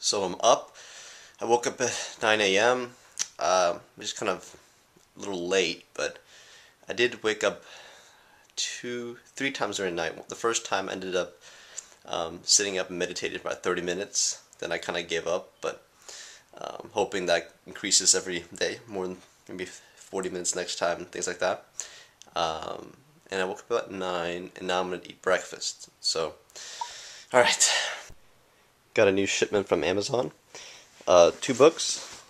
So I'm up. I woke up at 9 a.m. Just kind of a little late, but I did wake up three times during the night. The first time I ended up sitting up and meditated for about 30 minutes. Then I kind of gave up, but hoping that increases every day, more than maybe 40 minutes next time, things like that. And I woke up about 9, and now I'm going to eat breakfast. So, alright. Got a new shipment from Amazon. Two books.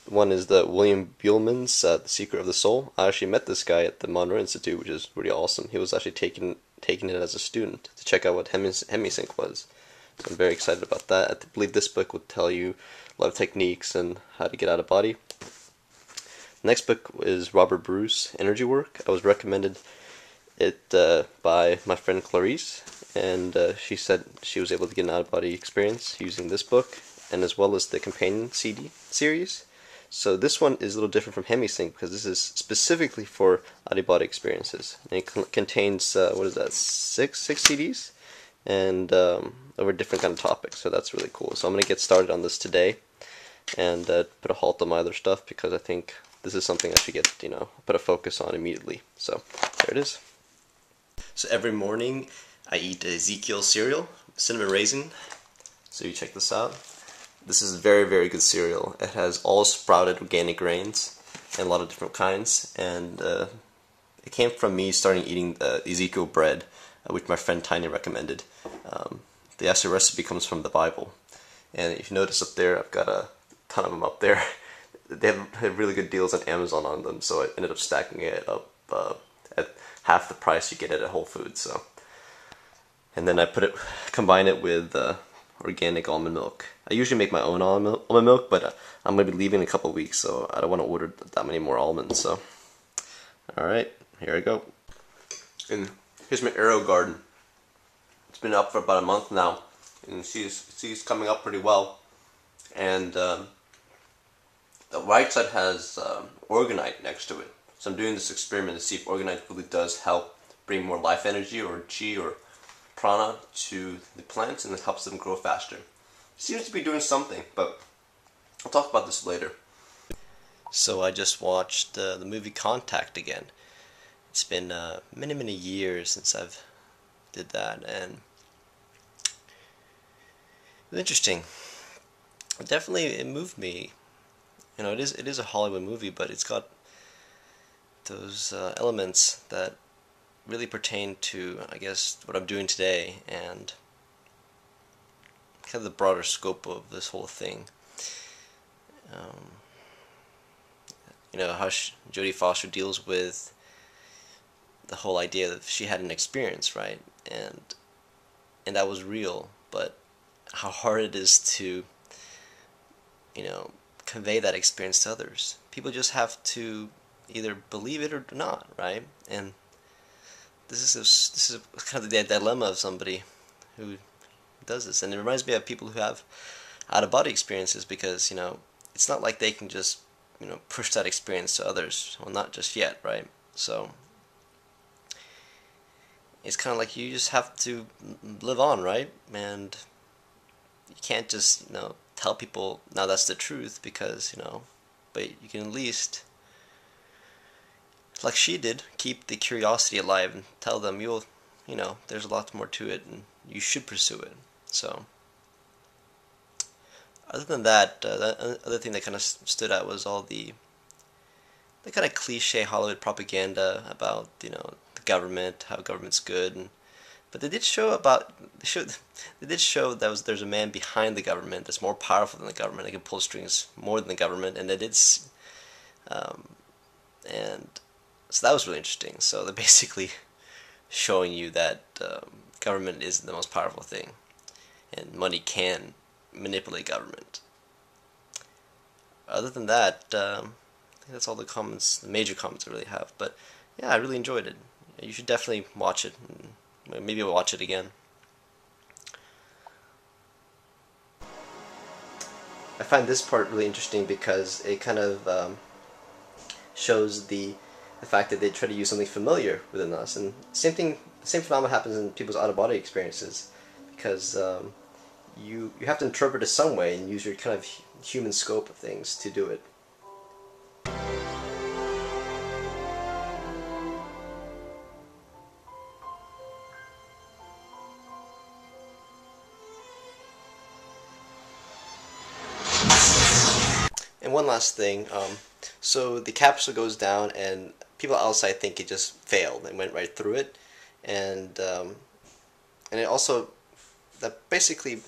One is the William Buhlman's The Secret of the Soul. I actually met this guy at the Monroe Institute, which is pretty awesome. He was actually taking it as a student to check out what hemisync was. So I'm very excited about that. I believe this book would tell you a lot of techniques and how to get out of body. The next book is Robert Bruce, Energy Work. I was recommended it by my friend Clarice, and she said she was able to get an out-of-body experience using this book, and as well as the companion CD series. So this one is a little different from Hemisync because this is specifically for out-of-body experiences. And it contains, what is that, six CDs? And over different kind of topics, so that's really cool. So I'm going to get started on this today and put a halt on my other stuff because I think this is something I should get, put a focus on immediately. So there it is. So every morning I eat Ezekiel cereal, cinnamon raisin. So you check this out. This is very, very good cereal. It has all sprouted organic grains and a lot of different kinds. And it came from me starting eating Ezekiel bread, which my friend Tiny recommended. The actual recipe comes from the Bible. And if you notice up there, I've got a ton of them up there. They have really good deals on Amazon on them, so I ended up stacking it up at half the price you get it at Whole Foods. So, and then I combine it with organic almond milk. I usually make my own almond milk, but I'm going to be leaving in a couple of weeks, so I don't want to order that many more almonds. So, alright, here I go. And here's my arrow garden. It's been up for about a month now, and she's coming up pretty well. And the right side has Orgonite next to it. So I'm doing this experiment to see if Orgonite really does help bring more life energy or chi or prana to the plants, and it helps them grow faster. It seems to be doing something, but I'll talk about this later. So I just watched the movie Contact again. It's been many, many years since I've did that, and it was interesting. It moved me. It is a Hollywood movie, but it's got those elements that really pertain to, I guess, what I'm doing today and kind of the broader scope of this whole thing. How Jodie Foster deals with the whole idea that she had an experience, right? And that was real, but how hard it is to, convey that experience to others. People just have to either believe it or not, right? And this is kind of the dilemma of somebody who does this, and it reminds me of people who have out-of-body experiences because it's not like they can just push that experience to others. Well, not just yet, right? So it's kind of like you just have to live on, right? And you can't just tell people now that's the truth because but you can at least, like she did, keep the curiosity alive and tell them there's a lot more to it and you should pursue it. So other than that, the other thing that kind of stood out was all the kind of cliche Hollywood propaganda about the government, how government's good, but they did show that there's a man behind the government that's more powerful than the government. They can pull strings more than the government, and they did. And so that was really interesting. So they're basically showing you that government isn't the most powerful thing, and money can manipulate government. Other than that, I think that's all the major comments I really have. But yeah, I really enjoyed it. You should definitely watch it. And maybe I'll watch it again. I find this part really interesting because it kind of shows the fact that they try to use something familiar within us, and the same phenomenon happens in people's out-of-body experiences, because you have to interpret it some way and use your kind of human scope of things to do it. And one last thing, so the capsule goes down, and people outside think it just failed and went right through it, and and it also that basically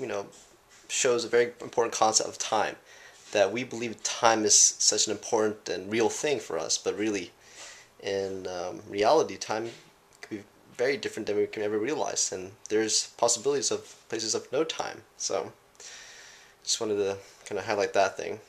shows a very important concept of time. That we believe time is such an important and real thing for us, but really, in reality, time could be very different than we can ever realize, and there's possibilities of places of no time. So, just wanted to kind of highlight that thing.